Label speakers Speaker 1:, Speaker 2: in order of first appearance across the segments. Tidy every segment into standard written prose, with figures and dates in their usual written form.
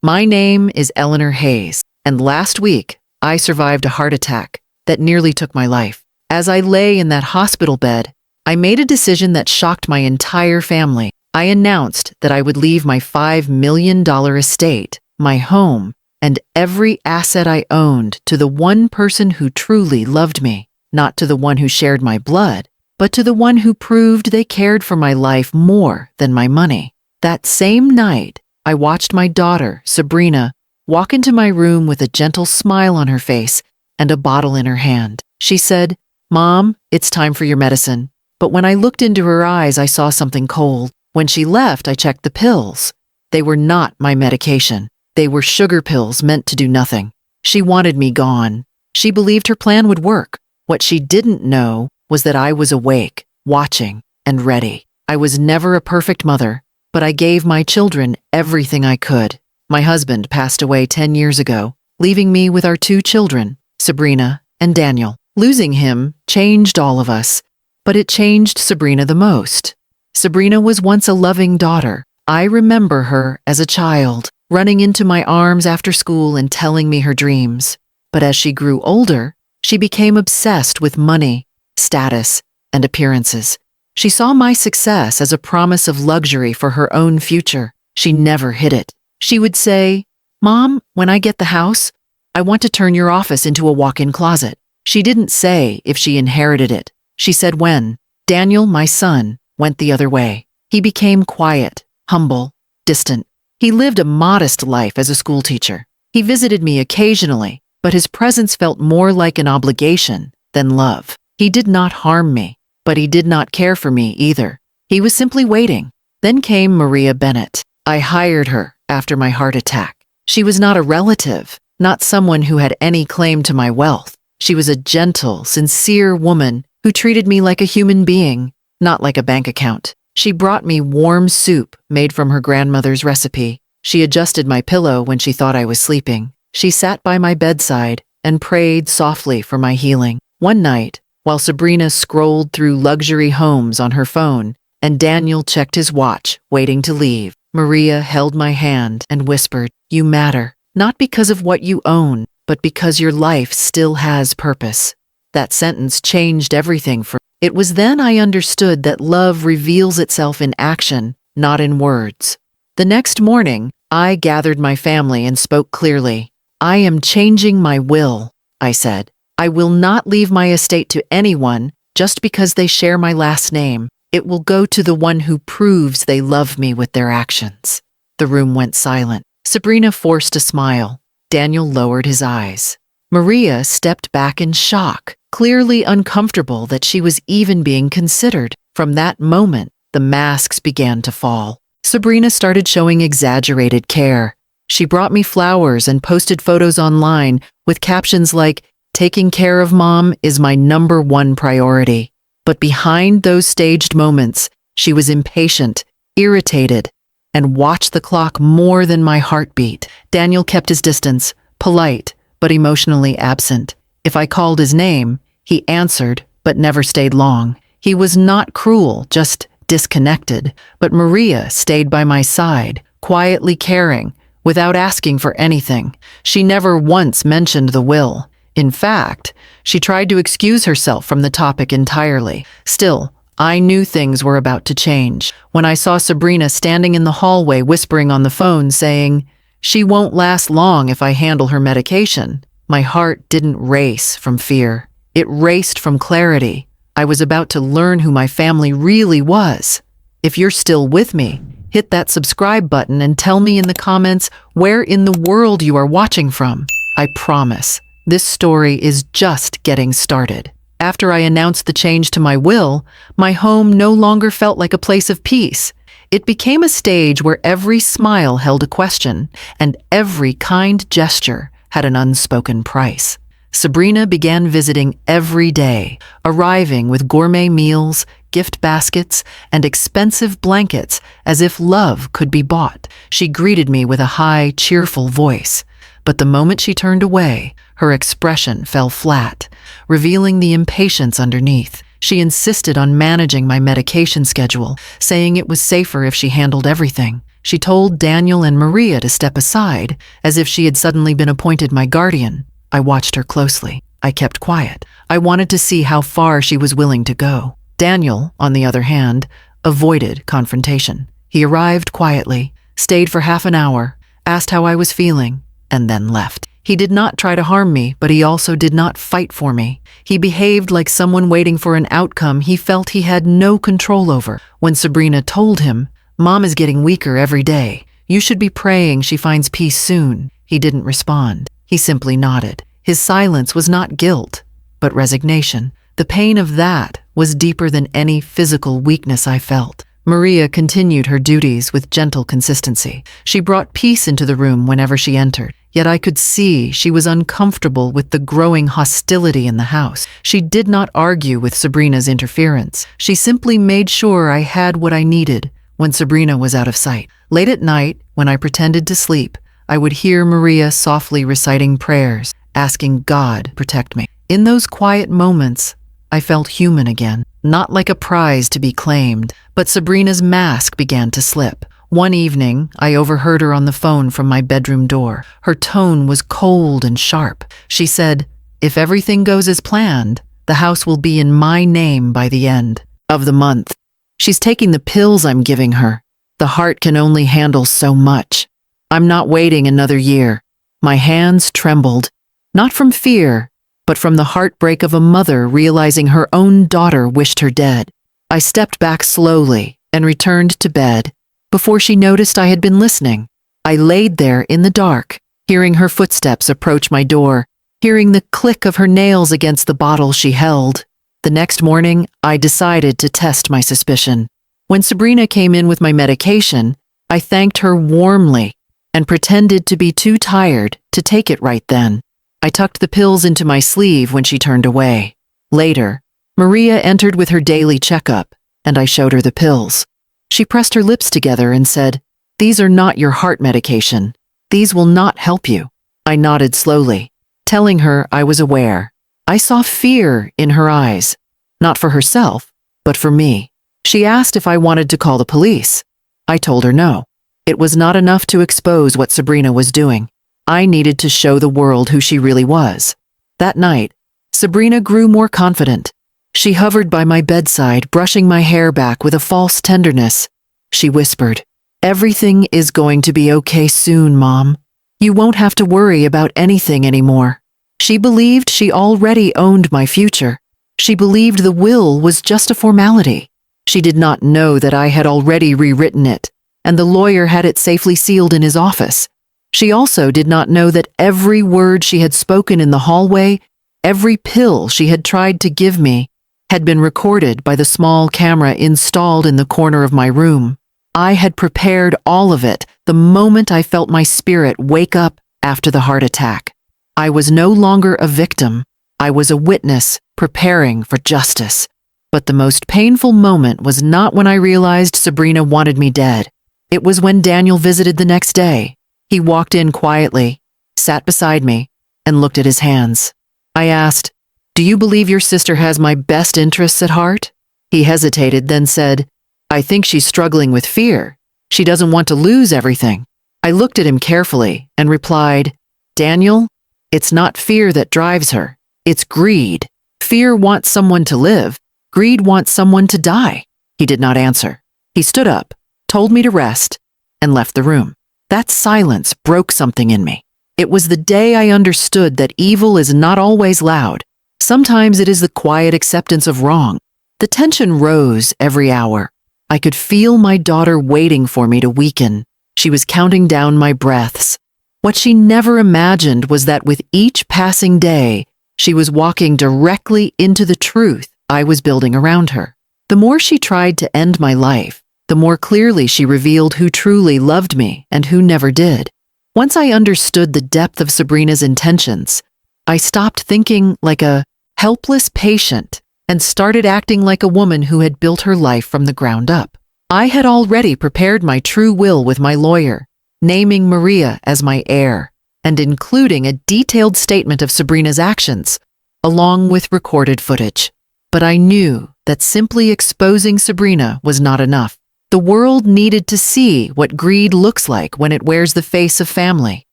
Speaker 1: My name is Eleanor Hayes, and last week I survived a heart attack that nearly took my life. As I lay in that hospital bed, I made a decision that shocked my entire family. I announced that I would leave my $5 million estate, my home, and every asset I owned to the one person who truly loved me, not to the one who shared my blood, but to the one who proved they cared for my life more than my money. That same night, I watched my daughter, Sabrina, walk into my room with a gentle smile on her face and a bottle in her hand. She said, "Mom, it's time for your medicine." But when I looked into her eyes, I saw something cold. When she left, I checked the pills. They were not my medication. They were sugar pills meant to do nothing. She wanted me gone. She believed her plan would work. What she didn't know was that I was awake, watching, and ready. I was never a perfect mother, but I gave my children everything I could. My husband passed away 10 years ago, leaving me with our 2 children, Sabrina and Daniel. Losing him changed all of us, but it changed Sabrina the most. Sabrina was once a loving daughter. I remember her as a child, running into my arms after school and telling me her dreams. But as she grew older, she became obsessed with money, status, and appearances. She saw my success as a promise of luxury for her own future. She never hid it. She would say, "Mom, when I get the house, I want to turn your office into a walk-in closet." She didn't say if she inherited it. She said when. Daniel, my son, went the other way. He became quiet, humble, distant. He lived a modest life as a schoolteacher. He visited me occasionally, but his presence felt more like an obligation than love. He did not harm me, but he did not care for me either. He was simply waiting. Then came Maria Bennett. I hired her after my heart attack. She was not a relative, not someone who had any claim to my wealth. She was a gentle, sincere woman who treated me like a human being, not like a bank account. She brought me warm soup made from her grandmother's recipe. She adjusted my pillow when she thought I was sleeping. She sat by my bedside and prayed softly for my healing. One night, while Sabrina scrolled through luxury homes on her phone and Daniel checked his watch, waiting to leave, Maria held my hand and whispered, "You matter, not because of what you own, but because your life still has purpose." That sentence changed everything for me. It was then I understood that love reveals itself in action, not in words. The next morning, I gathered my family and spoke clearly. "I am changing my will," I said. "I will not leave my estate to anyone just because they share my last name. It will go to the one who proves they love me with their actions." The room went silent. Sabrina forced a smile. Daniel lowered his eyes. Maria stepped back in shock, clearly uncomfortable that she was even being considered. From that moment, the masks began to fall. Sabrina started showing exaggerated care. She brought me flowers and posted photos online with captions like, "Taking care of Mom is my #1 priority." But behind those staged moments, she was impatient, irritated, and watched the clock more than my heartbeat. Daniel kept his distance, polite, but emotionally absent. If I called his name, he answered, but never stayed long. He was not cruel, just disconnected. But Maria stayed by my side, quietly caring, without asking for anything. She never once mentioned the will. In fact, she tried to excuse herself from the topic entirely. Still, I knew things were about to change. When I saw Sabrina standing in the hallway whispering on the phone saying, "She won't last long if I handle her medication," my heart didn't race from fear. It raced from clarity. I was about to learn who my family really was. If you're still with me, hit that subscribe button and tell me in the comments where in the world you are watching from. I promise, this story is just getting started. After I announced the change to my will, my home no longer felt like a place of peace. It became a stage where every smile held a question, and every kind gesture had an unspoken price. Sabrina began visiting every day, arriving with gourmet meals, gift baskets, and expensive blankets as if love could be bought. She greeted me with a high, cheerful voice. But the moment she turned away, her expression fell flat, revealing the impatience underneath. She insisted on managing my medication schedule, saying it was safer if she handled everything. She told Daniel and Maria to step aside, as if she had suddenly been appointed my guardian. I watched her closely. I kept quiet. I wanted to see how far she was willing to go. Daniel, on the other hand, avoided confrontation. He arrived quietly, stayed for half an hour, asked how I was feeling, and then left. He did not try to harm me, but he also did not fight for me. He behaved like someone waiting for an outcome he felt he had no control over. When Sabrina told him, "Mom is getting weaker every day. You should be praying she finds peace soon," he didn't respond. He simply nodded. His silence was not guilt, but resignation. The pain of that was deeper than any physical weakness I felt. Maria continued her duties with gentle consistency. She brought peace into the room whenever she entered. Yet I could see she was uncomfortable with the growing hostility in the house. She did not argue with Sabrina's interference. She simply made sure I had what I needed when Sabrina was out of sight. Late at night, when I pretended to sleep, I would hear Maria softly reciting prayers, asking God to protect me. In those quiet moments, I felt human again, not like a prize to be claimed, but Sabrina's mask began to slip. One evening, I overheard her on the phone from my bedroom door. Her tone was cold and sharp. She said, "If everything goes as planned, the house will be in my name by the end of the month. She's taking the pills I'm giving her. The heart can only handle so much. I'm not waiting another year." My hands trembled, not from fear, but from the heartbreak of a mother realizing her own daughter wished her dead. I stepped back slowly and returned to bed. Before she noticed I had been listening, I laid there in the dark, hearing her footsteps approach my door, hearing the click of her nails against the bottle she held. The next morning, I decided to test my suspicion. When Sabrina came in with my medication, I thanked her warmly and pretended to be too tired to take it right then. I tucked the pills into my sleeve when she turned away. Later, Maria entered with her daily checkup, and I showed her the pills. She pressed her lips together and said, "These are not your heart medication. These will not help you." I nodded slowly, telling her I was aware. I saw fear in her eyes, not for herself, but for me. She asked if I wanted to call the police. I told her no. It was not enough to expose what Sabrina was doing. I needed to show the world who she really was. That night, Sabrina grew more confident. She hovered by my bedside, brushing my hair back with a false tenderness. She whispered, "Everything is going to be okay soon, Mom. You won't have to worry about anything anymore." She believed she already owned my future. She believed the will was just a formality. She did not know that I had already rewritten it, and the lawyer had it safely sealed in his office. She also did not know that every word she had spoken in the hallway, every pill she had tried to give me, had been recorded by the small camera installed in the corner of my room. I had prepared all of it the moment I felt my spirit wake up after the heart attack. I was no longer a victim. I was a witness preparing for justice. But the most painful moment was not when I realized Sabrina wanted me dead. It was when Daniel visited the next day. He walked in quietly, sat beside me, and looked at his hands. I asked, "Do you believe your sister has my best interests at heart?" He hesitated, then said, "I think she's struggling with fear. She doesn't want to lose everything." I looked at him carefully and replied, "Daniel, it's not fear that drives her. It's greed. Fear wants someone to live. Greed wants someone to die." He did not answer. He stood up, told me to rest, and left the room. That silence broke something in me. It was the day I understood that evil is not always loud. Sometimes it is the quiet acceptance of wrong. The tension rose every hour. I could feel my daughter waiting for me to weaken. She was counting down my breaths. What she never imagined was that with each passing day, she was walking directly into the truth I was building around her. The more she tried to end my life, the more clearly she revealed who truly loved me and who never did. Once I understood the depth of Sabrina's intentions, I stopped thinking like a helpless patient and started acting like a woman who had built her life from the ground up. I had already prepared my true will with my lawyer, naming Maria as my heir, and including a detailed statement of Sabrina's actions, along with recorded footage. But I knew that simply exposing Sabrina was not enough. The world needed to see what greed looks like when it wears the face of family.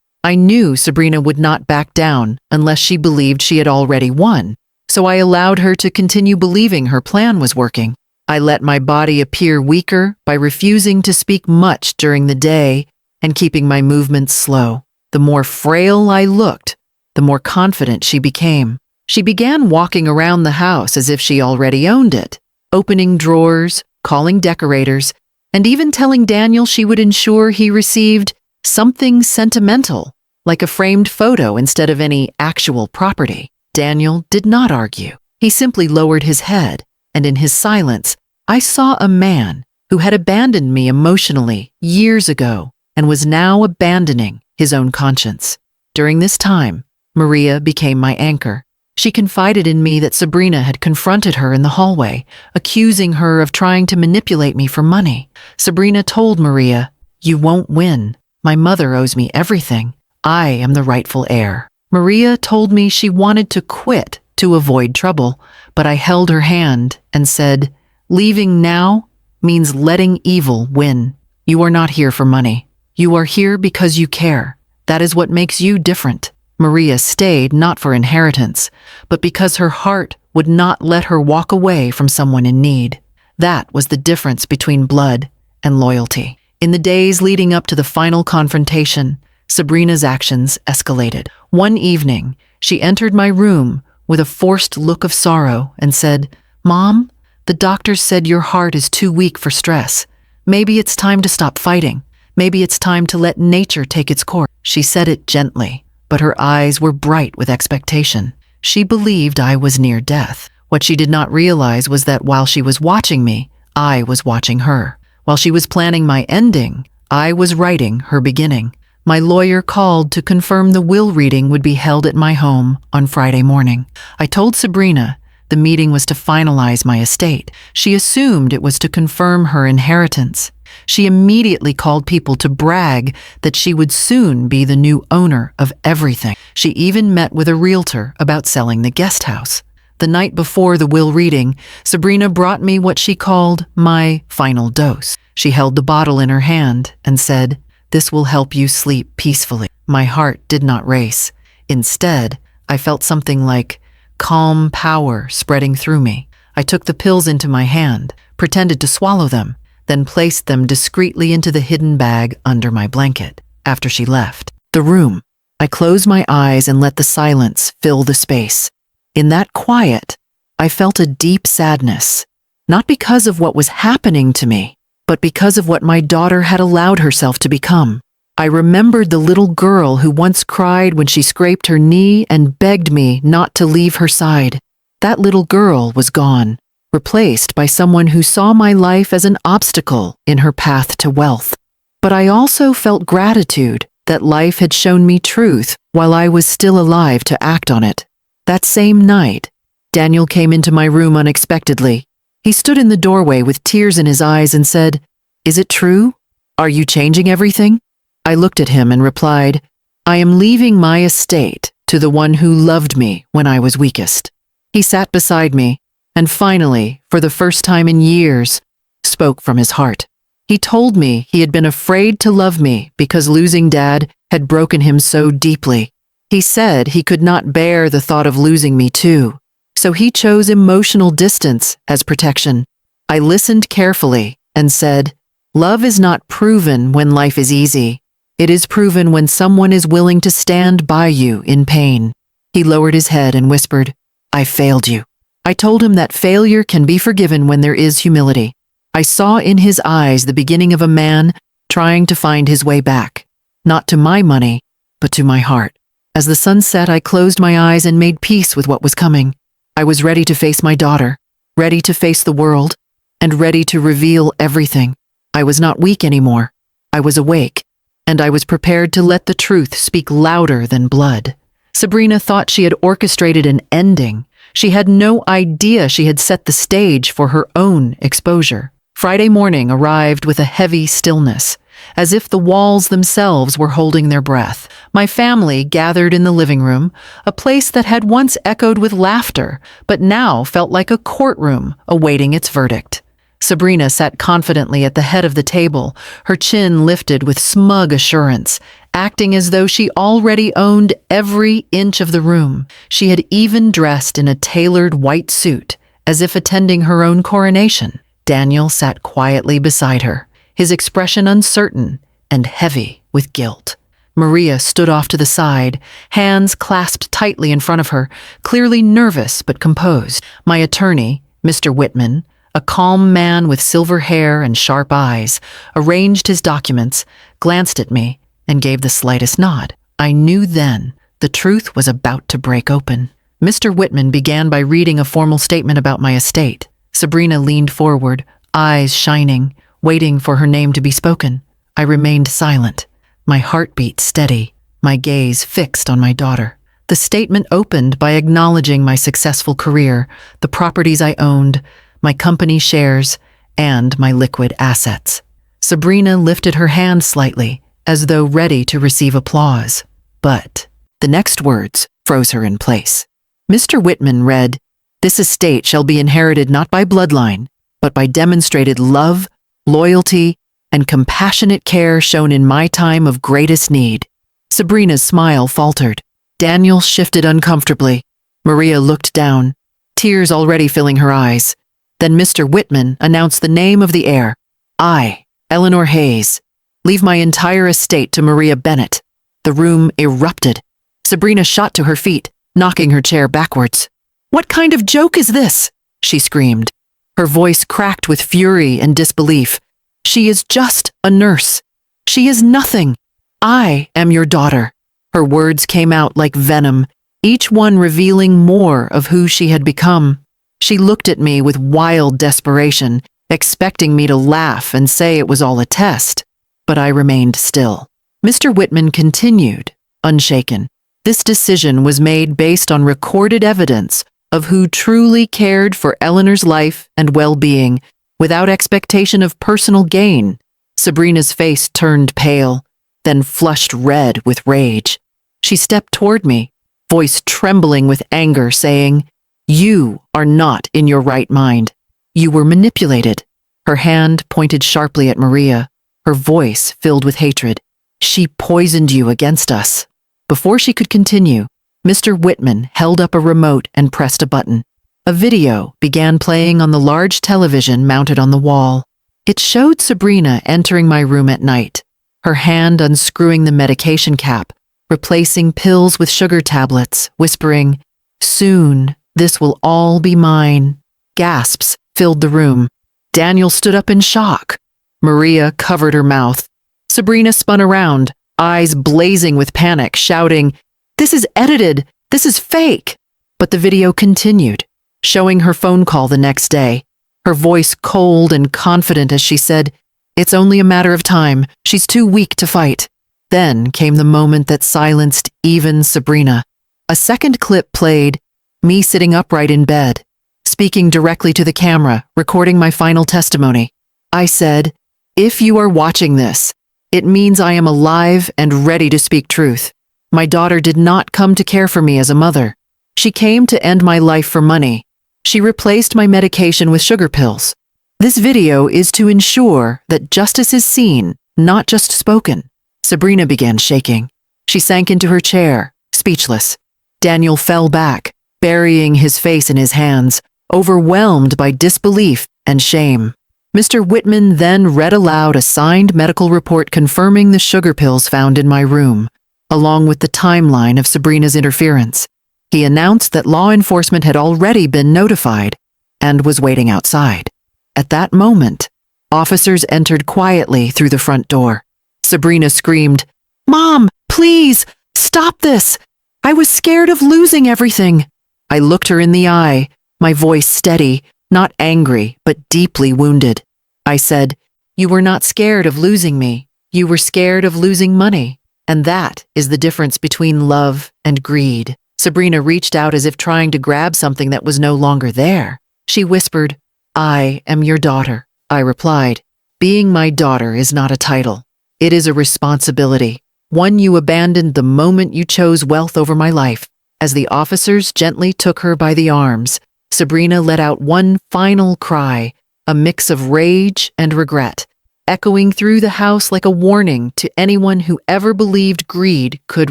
Speaker 1: I knew Sabrina would not back down unless she believed she had already won, so I allowed her to continue believing her plan was working. I let my body appear weaker by refusing to speak much during the day and keeping my movements slow. The more frail I looked, the more confident she became. She began walking around the house as if she already owned it, opening drawers, calling decorators, and even telling Daniel she would ensure he received something sentimental, like a framed photo instead of any actual property. Daniel did not argue. He simply lowered his head, and in his silence, I saw a man who had abandoned me emotionally years ago and was now abandoning his own conscience. During this time, Maria became my anchor. She confided in me that Sabrina had confronted her in the hallway, accusing her of trying to manipulate me for money. Sabrina told Maria, "You won't win. My mother owes me everything. I am the rightful heir." Maria told me she wanted to quit to avoid trouble, but I held her hand and said, "Leaving now means letting evil win. You are not here for money. You are here because you care. That is what makes you different." Maria stayed not for inheritance, but because her heart would not let her walk away from someone in need. That was the difference between blood and loyalty. In the days leading up to the final confrontation, Sabrina's actions escalated. One evening, she entered my room with a forced look of sorrow and said, "Mom, the doctors said your heart is too weak for stress. Maybe it's time to stop fighting. Maybe it's time to let nature take its course." She said it gently, but her eyes were bright with expectation. She believed I was near death. What she did not realize was that while she was watching me, I was watching her. While she was planning my ending, I was writing her beginning. My lawyer called to confirm the will reading would be held at my home on Friday morning. I told Sabrina the meeting was to finalize my estate. She assumed it was to confirm her inheritance. She immediately called people to brag that she would soon be the new owner of everything. She even met with a realtor about selling the guest house. The night before the will reading, Sabrina brought me what she called my final dose. She held the bottle in her hand and said, "This will help you sleep peacefully." My heart did not race. Instead, I felt something like calm power spreading through me. I took the pills into my hand, pretended to swallow them, then placed them discreetly into the hidden bag under my blanket. After she left the room, I closed my eyes and let the silence fill the space. In that quiet, I felt a deep sadness, not because of what was happening to me, but because of what my daughter had allowed herself to become. I remembered the little girl who once cried when she scraped her knee and begged me not to leave her side. That little girl was gone, replaced by someone who saw my life as an obstacle in her path to wealth. But I also felt gratitude that life had shown me truth while I was still alive to act on it. That same night, Daniel came into my room unexpectedly. He stood in the doorway with tears in his eyes and said, "Is it true? Are you changing everything?" I looked at him and replied, "I am leaving my estate to the one who loved me when I was weakest." He sat beside me and finally, for the first time in years, spoke from his heart. He told me he had been afraid to love me because losing Dad had broken him so deeply. He said he could not bear the thought of losing me too, so he chose emotional distance as protection. I listened carefully and said, "Love is not proven when life is easy. It is proven when someone is willing to stand by you in pain." He lowered his head and whispered, "I failed you." I told him that failure can be forgiven when there is humility. I saw in his eyes the beginning of a man trying to find his way back, not to my money, but to my heart. As the sun set, I closed my eyes and made peace with what was coming. I was ready to face my daughter, ready to face the world, and ready to reveal everything. I was not weak anymore. I was awake, and I was prepared to let the truth speak louder than blood. Sabrina thought she had orchestrated an ending. She had no idea she had set the stage for her own exposure. Friday morning arrived with a heavy stillness, as if the walls themselves were holding their breath. My family gathered in the living room, a place that had once echoed with laughter, but now felt like a courtroom awaiting its verdict. Sabrina sat confidently at the head of the table, her chin lifted with smug assurance, acting as though she already owned every inch of the room. She had even dressed in a tailored white suit, as if attending her own coronation. Daniel sat quietly beside her, his expression uncertain and heavy with guilt. Maria stood off to the side, hands clasped tightly in front of her, clearly nervous but composed. My attorney, Mr. Whitman, a calm man with silver hair and sharp eyes, arranged his documents, glanced at me, and gave the slightest nod. I knew then the truth was about to break open. Mr. Whitman began by reading a formal statement about my estate. Sabrina leaned forward, eyes shining, waiting for her name to be spoken. I remained silent, my heartbeat steady, my gaze fixed on my daughter. The statement opened by acknowledging my successful career, the properties I owned, my company shares, and my liquid assets. Sabrina lifted her hand slightly, as though ready to receive applause. But the next words froze her in place. Mr. Whitman read, "This estate shall be inherited not by bloodline, but by demonstrated love, loyalty, and compassionate care shown in my time of greatest need." Sabrina's smile faltered. Daniel shifted uncomfortably. Maria looked down, tears already filling her eyes. Then Mr. Whitman announced the name of the heir. I, Eleanor Hayes, leave my entire estate to Maria Bennett. The room erupted. Sabrina shot to her feet, knocking her chair backwards. "What kind of joke is this?" she screamed. Her voice cracked with fury and disbelief. "She is just a nurse. She is nothing. I am your daughter." Her words came out like venom, each one revealing more of who she had become. She looked at me with wild desperation, expecting me to laugh and say it was all a test. But I remained still. Mr. Whitman continued, unshaken. This decision was made based on recorded evidence of who truly cared for Eleanor's life and well-being, without expectation of personal gain. Sabrina's face turned pale, then flushed red with rage. She stepped toward me, voice trembling with anger, saying, "You are not in your right mind. You were manipulated." Her hand pointed sharply at Maria, her voice filled with hatred. "She poisoned you against us." Before she could continue, Mr. Whitman held up a remote and pressed a button. A video began playing on the large television mounted on the wall. It showed Sabrina entering my room at night, her hand unscrewing the medication cap, replacing pills with sugar tablets, whispering, "Soon, this will all be mine." Gasps filled the room. Daniel stood up in shock. Maria covered her mouth. Sabrina spun around, eyes blazing with panic, shouting, "This is edited! This is fake!" But the video continued, showing her phone call the next day, her voice cold and confident as she said, "It's only a matter of time. She's too weak to fight." Then came the moment that silenced even Sabrina. A second clip played, me sitting upright in bed, speaking directly to the camera, recording my final testimony. I said, "If you are watching this, it means I am alive and ready to speak truth. My daughter did not come to care for me as a mother. She came to end my life for money. She replaced my medication with sugar pills. This video is to ensure that justice is seen, not just spoken." Sabrina began shaking. She sank into her chair, speechless. Daniel fell back, burying his face in his hands, overwhelmed by disbelief and shame. Mr. Whitman then read aloud a signed medical report confirming the sugar pills found in my room, along with the timeline of Sabrina's interference. He announced that law enforcement had already been notified and was waiting outside. At that moment, officers entered quietly through the front door. Sabrina screamed, "Mom, please, stop this! I was scared of losing everything." I looked her in the eye, my voice steady, not angry, but deeply wounded. I said, "You were not scared of losing me. You were scared of losing money. And that is the difference between love and greed." Sabrina reached out as if trying to grab something that was no longer there. She whispered, "I am your daughter." I replied, "Being my daughter is not a title. It is a responsibility, one you abandoned the moment you chose wealth over my life." As the officers gently took her by the arms, Sabrina let out one final cry, a mix of rage and regret, echoing through the house like a warning to anyone who ever believed greed could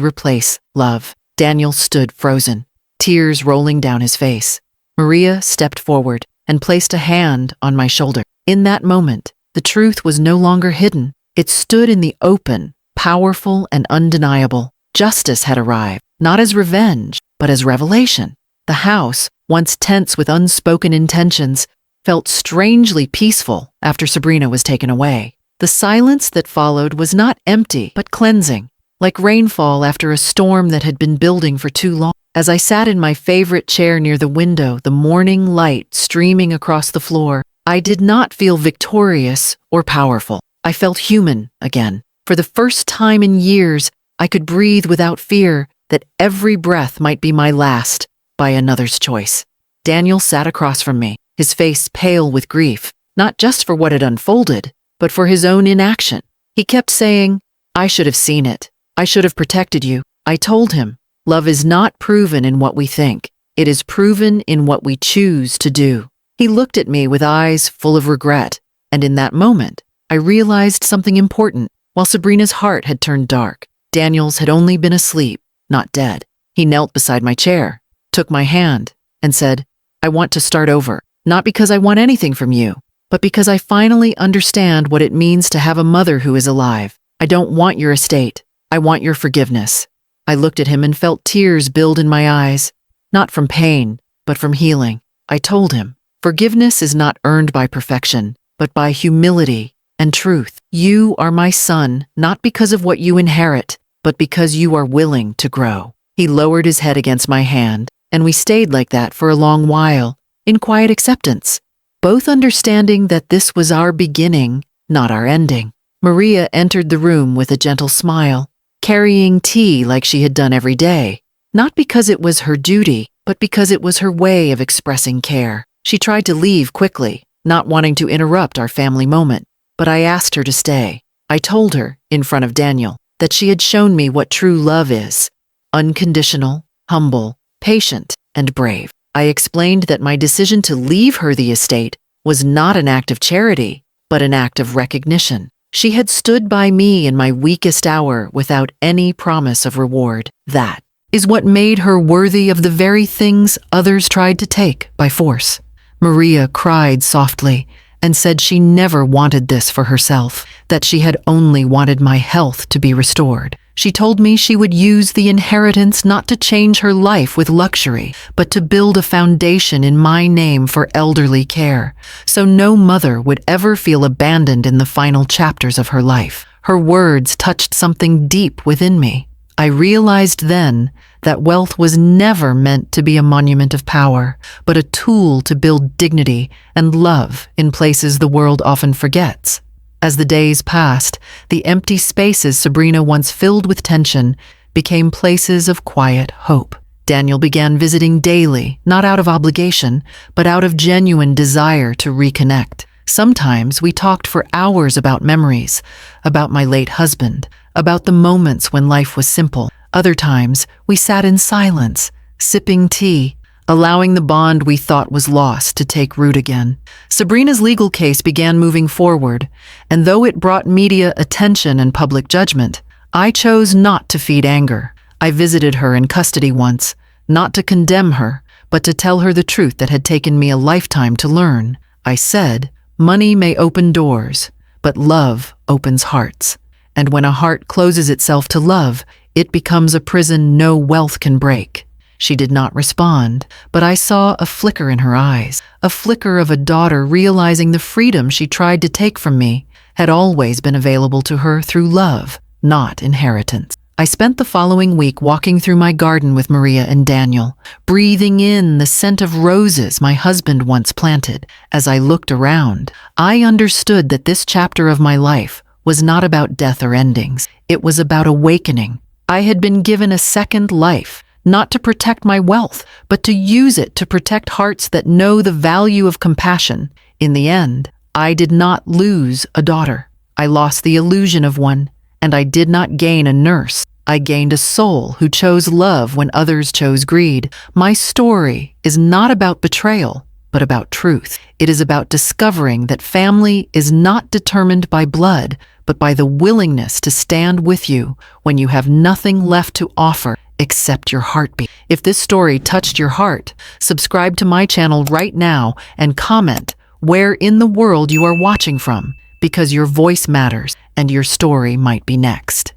Speaker 1: replace love. Daniel stood frozen, tears rolling down his face. Maria stepped forward and placed a hand on my shoulder. In that moment, the truth was no longer hidden. It stood in the open, powerful and undeniable. Justice had arrived, not as revenge, but as revelation. The house, once tense with unspoken intentions, felt strangely peaceful after Sabrina was taken away. The silence that followed was not empty, but cleansing, like rainfall after a storm that had been building for too long. As I sat in my favorite chair near the window, the morning light streaming across the floor, I did not feel victorious or powerful. I felt human again. For the first time in years, I could breathe without fear that every breath might be my last by another's choice. Daniel sat across from me, his face pale with grief, not just for what had unfolded, but for his own inaction. He kept saying, "I should have seen it. I should have protected you." I told him, love is not proven in what we think. It is proven in what we choose to do. He looked at me with eyes full of regret, and in that moment, I realized something important. While Sabrina's heart had turned dark, Daniel's had only been asleep, not dead. He knelt beside my chair, took my hand, and said, "I want to start over, not because I want anything from you, but because I finally understand what it means to have a mother who is alive. I don't want your estate. I want your forgiveness." I looked at him and felt tears build in my eyes, not from pain, but from healing. I told him, forgiveness is not earned by perfection, but by humility and truth. You are my son, not because of what you inherit, but because you are willing to grow. He lowered his head against my hand, and we stayed like that for a long while, in quiet acceptance, both understanding that this was our beginning, not our ending. Maria entered the room with a gentle smile, carrying tea like she had done every day, not because it was her duty, but because it was her way of expressing care. She tried to leave quickly, not wanting to interrupt our family moment, but I asked her to stay. I told her, in front of Daniel, that she had shown me what true love is: unconditional, humble, patient, and brave. I explained that my decision to leave her the estate was not an act of charity, but an act of recognition. She had stood by me in my weakest hour without any promise of reward. That is what made her worthy of the very things others tried to take by force. Maria cried softly and said she never wanted this for herself, that she had only wanted my health to be restored. She told me she would use the inheritance not to change her life with luxury, but to build a foundation in my name for elderly care, so no mother would ever feel abandoned in the final chapters of her life. Her words touched something deep within me. I realized then that wealth was never meant to be a monument of power, but a tool to build dignity and love in places the world often forgets. As the days passed, the empty spaces Sabrina once filled with tension became places of quiet hope. Daniel began visiting daily, not out of obligation, but out of genuine desire to reconnect. Sometimes we talked for hours about memories, about my late husband, about the moments when life was simple. Other times, we sat in silence, sipping tea, allowing the bond we thought was lost to take root again. Sabrina's legal case began moving forward, and though it brought media attention and public judgment, I chose not to feed anger. I visited her in custody once, not to condemn her, but to tell her the truth that had taken me a lifetime to learn. I said, money may open doors, but love opens hearts. And when a heart closes itself to love, it becomes a prison no wealth can break. She did not respond, but I saw a flicker in her eyes, a flicker of a daughter realizing the freedom she tried to take from me had always been available to her through love, not inheritance. I spent the following week walking through my garden with Maria and Daniel, breathing in the scent of roses my husband once planted. As I looked around, I understood that this chapter of my life was not about death or endings. It was about awakening. I had been given a second life, not to protect my wealth, but to use it to protect hearts that know the value of compassion. In the end, I did not lose a daughter. I lost the illusion of one, and I did not gain a nurse. I gained a soul who chose love when others chose greed. My story is not about betrayal, but about truth. It is about discovering that family is not determined by blood, but by the willingness to stand with you when you have nothing left to offer except your heartbeat. If this story touched your heart, subscribe to my channel right now and comment where in the world you are watching from, because your voice matters and your story might be next.